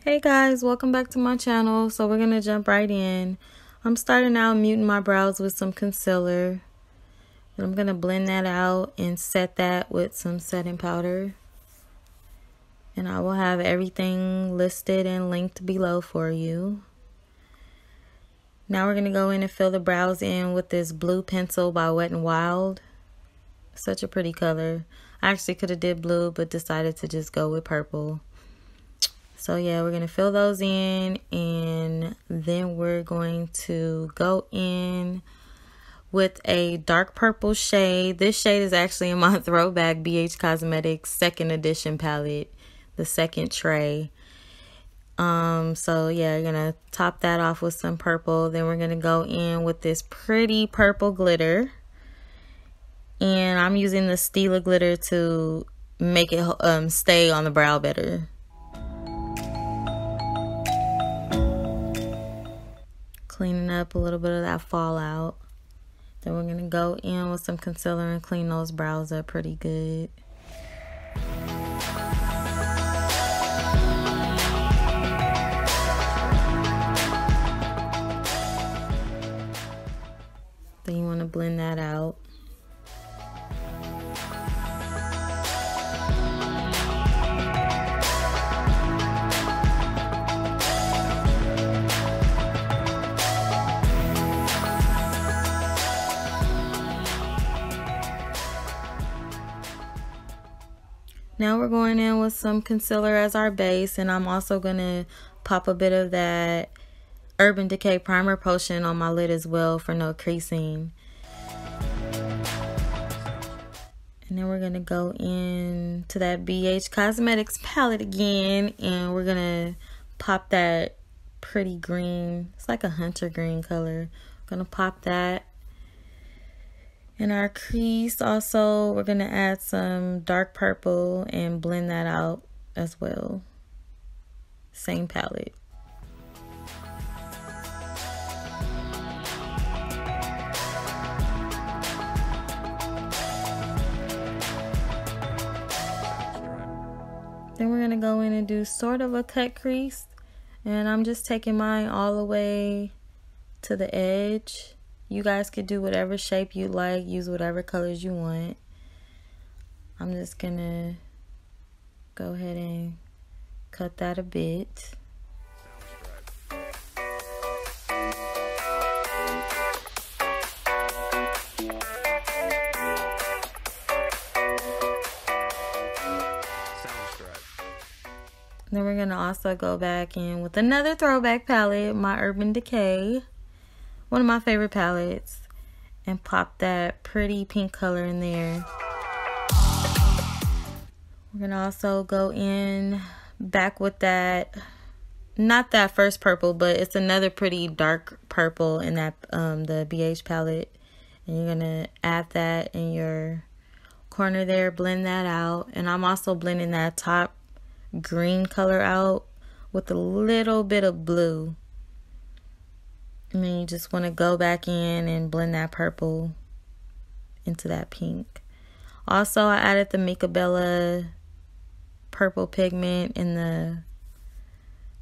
Hey guys, welcome back to my channel. So we're gonna jump right in. I'm starting out muting my brows with some concealer. And I'm gonna blend that out and set that with some setting powder. And I will have everything listed and linked below for you. Now we're gonna go in and fill the brows in with this blue pencil by Wet n Wild. Such a pretty color. I actually could have did blue, but decided to just go with purple. So yeah, we're going to fill those in, and then we're going to go in with a dark purple shade. This shade is actually in my throwback BH Cosmetics second edition palette, the second tray. So yeah, you're going to top that off with some purple. Then we're going to go in with this pretty purple glitter. And I'm using the Stilla glitter to make it stay on the brow better. Cleaning up a little bit of that fallout. Then we're going to go in with some concealer and clean those brows up pretty good. Then you want to blend that out. Now we're going in with some concealer as our base, and I'm also going to pop a bit of that Urban Decay Primer Potion on my lid as well for no creasing. And then we're going to go in to that BH Cosmetics palette again, and we're going to pop that pretty green. It's like a hunter green color. Going to pop that. In our crease also, we're going to add some dark purple and blend that out as well. Same palette. Then we're going to go in and do sort of a cut crease. And I'm just taking mine all the way to the edge. You guys could do whatever shape you like, use whatever colors you want. I'm just gonna go ahead and cut that a bit. Then we're gonna also go back in with another throwback palette, my Urban Decay. One of my favorite palettes, and pop that pretty pink color in there. We're gonna also go in back with that, not that first purple, but it's another pretty dark purple in that the BH palette, and you're gonna add that in your corner there, blend that out. And I'm also blending that top green color out with a little bit of blue. And then you just want to go back in and blend that purple into that pink. Also, I added the micabella purple pigment in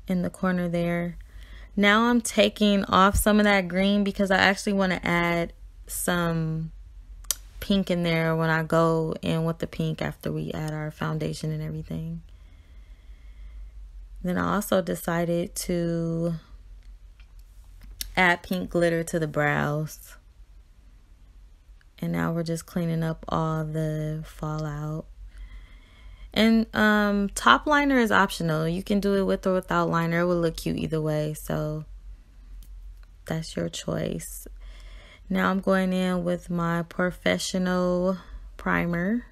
the corner there. Now I'm taking off some of that green because I actually want to add some pink in there when I go in with the pink after we add our foundation and everything. Then I also decided to add pink glitter to the brows. And now we're just cleaning up all the fallout. And top liner is optional. You can do it with or without liner. It will look cute either way. So that's your choice. Now I'm going in with my professional primer.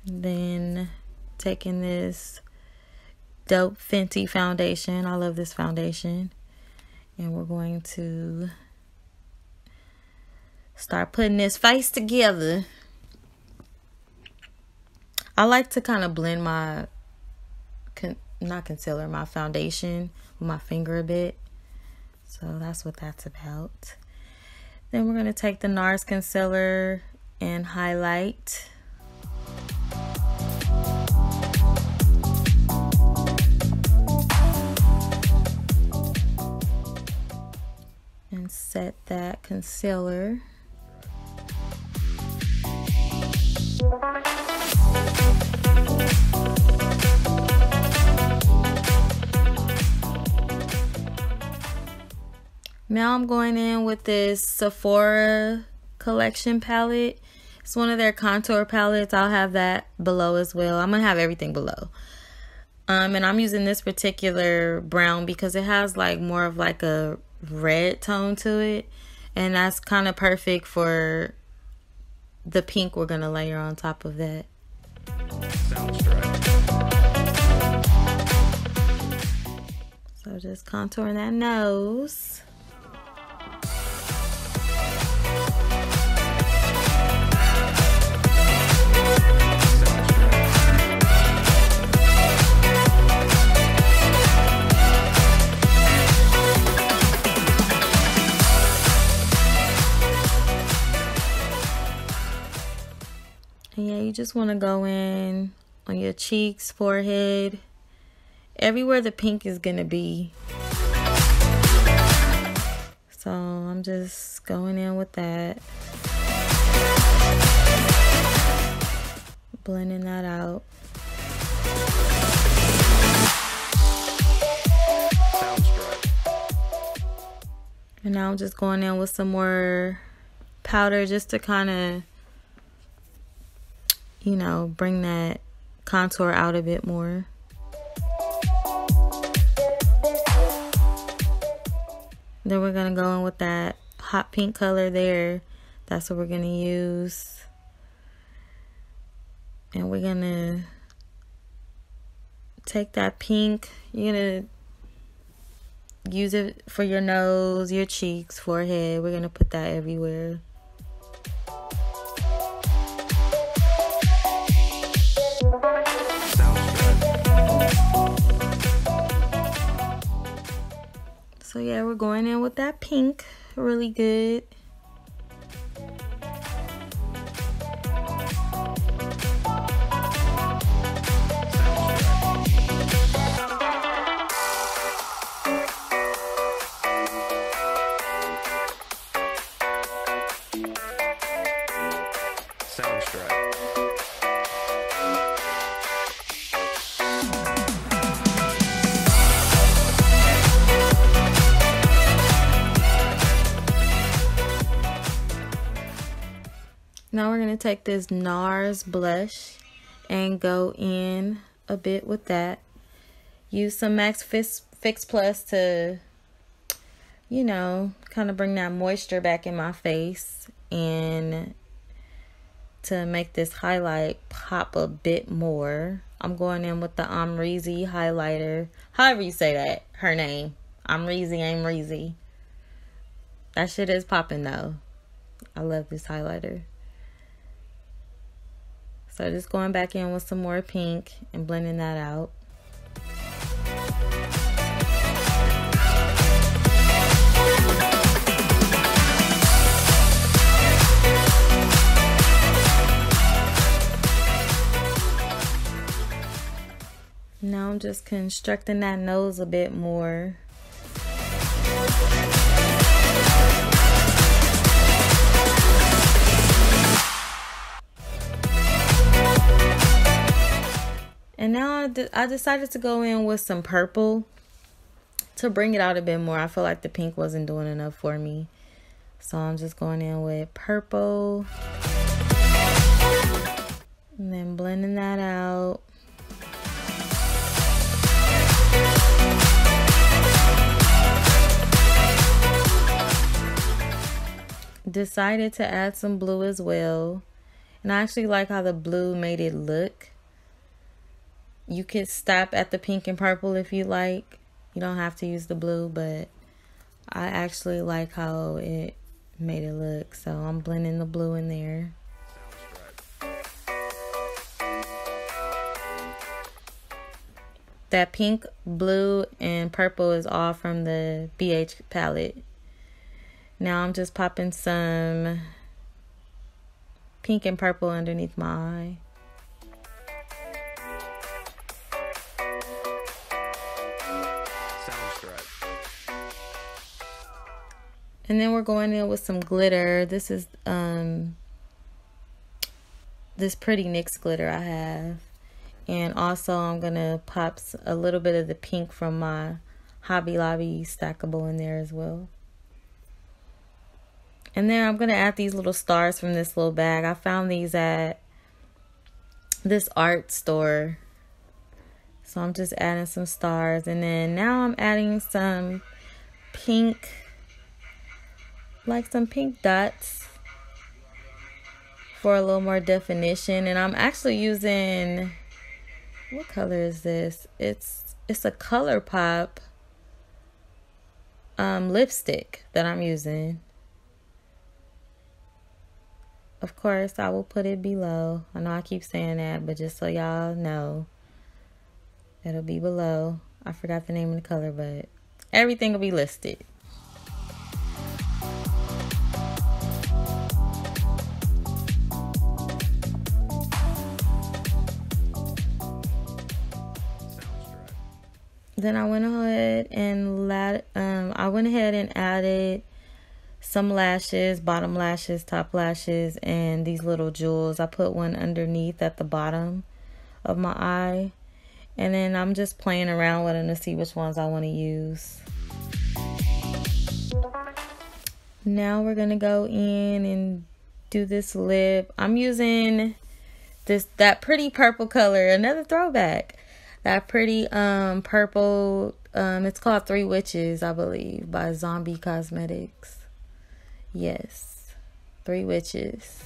Then taking this dope Fenty foundation. I love this foundation. And we're going to start putting this face together. I like to kind of blend my, not concealer, my foundation with my finger a bit. So that's what that's about. Then we're going to take the NARS concealer and highlight. concealer. Now I'm going in with this Sephora collection palette. It's one of their contour palettes. I'll have that below as well. I'm going to have everything below. And I'm using this particular brown because it has like more of like a red tone to it. And that's kind of perfect for the pink we're going to layer on top of that. Sounds right. So just contouring that nose. And yeah, you just want to go in on your cheeks, forehead, everywhere the pink is going to be. So I'm just going in with that. Blending that out. Sounds right. And now I'm just going in with some more powder just to kind of, you know, bring that contour out a bit more. Then we're going to go in with that hot pink color there. That's what we're going to use. And we're going to take that pink. You're going to use it for your nose, your cheeks, forehead. We're going to put that everywhere. So yeah, we're going in with that pink really good. Sounds right. Now we're going to take this NARS blush and go in a bit with that. Use some Max Fix Plus to, you know, kind of bring that moisture back in my face and to make this highlight pop a bit more. I'm going in with the amrezy highlighter. However you say that, her name. Amrezy. That shit is popping though. I love this highlighter. So just going back in with some more pink and blending that out. Now I'm just constructing that nose a bit more. And now I decided to go in with some purple to bring it out a bit more. I feel like the pink wasn't doing enough for me. So I'm just going in with purple. And then blending that out. Decided to add some blue as well. And I actually like how the blue made it look. You could stop at the pink and purple if you like. You don't have to use the blue, but I actually like how it made it look. So I'm blending the blue in there. That pink, blue, and purple is all from the BH palette. Now I'm just popping some pink and purple underneath my eye. And then we're going in with some glitter. This is this pretty NYX glitter I have. And also I'm going to pop a little bit of the pink from my Hobby Lobby stackable in there as well. And then I'm going to add these little stars from this little bag. I found these at this art store. So I'm just adding some stars. And then now I'm adding some pink, like some pink dots for a little more definition. And I'm actually using, what color is this? It's a ColourPop lipstick that I'm using. Of course, I will put it below. I know I keep saying that, but just so y'all know, it'll be below. I forgot the name of the color, but everything will be listed. Then I went ahead and added some lashes, bottom lashes, top lashes, and these little jewels. I put one underneath at the bottom of my eye. And then I'm just playing around with them to see which ones I want to use. Now we're going to go in and do this lip. I'm using that pretty purple color, another throwback. That pretty purple, it's called Three Witches, I believe, by Zombie Cosmetics. Yes, Three Witches.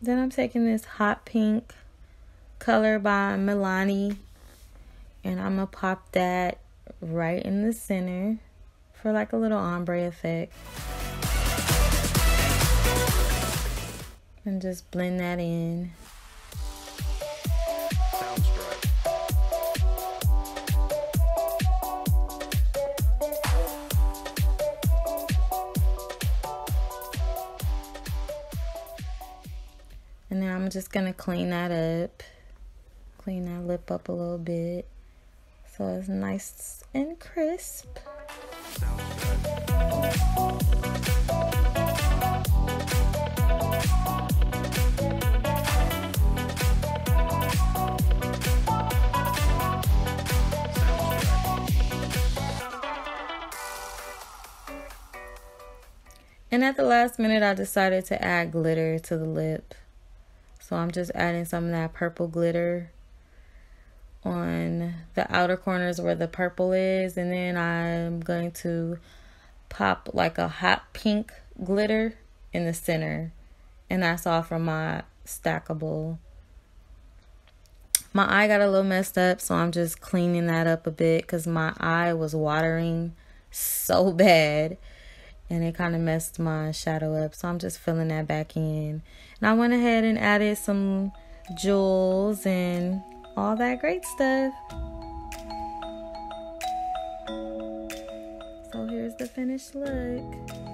Then I'm taking this hot pink color by Milani, and I'm going to pop that right in the center for like a little ombre effect. And just blend that in. And then I'm just going to clean that up. Clean that lip up a little bit so it's nice and crisp. And at the last minute, I decided to add glitter to the lip. So I'm just adding some of that purple glitter on the outer corners where the purple is. And then I'm going to pop like a hot pink glitter in the center. And that's all from my stackable. My eye got a little messed up, so I'm just cleaning that up a bit because my eye was watering so bad. And it kind of messed my shadow up. So I'm just filling that back in. And I went ahead and added some jewels and all that great stuff. So here's the finished look.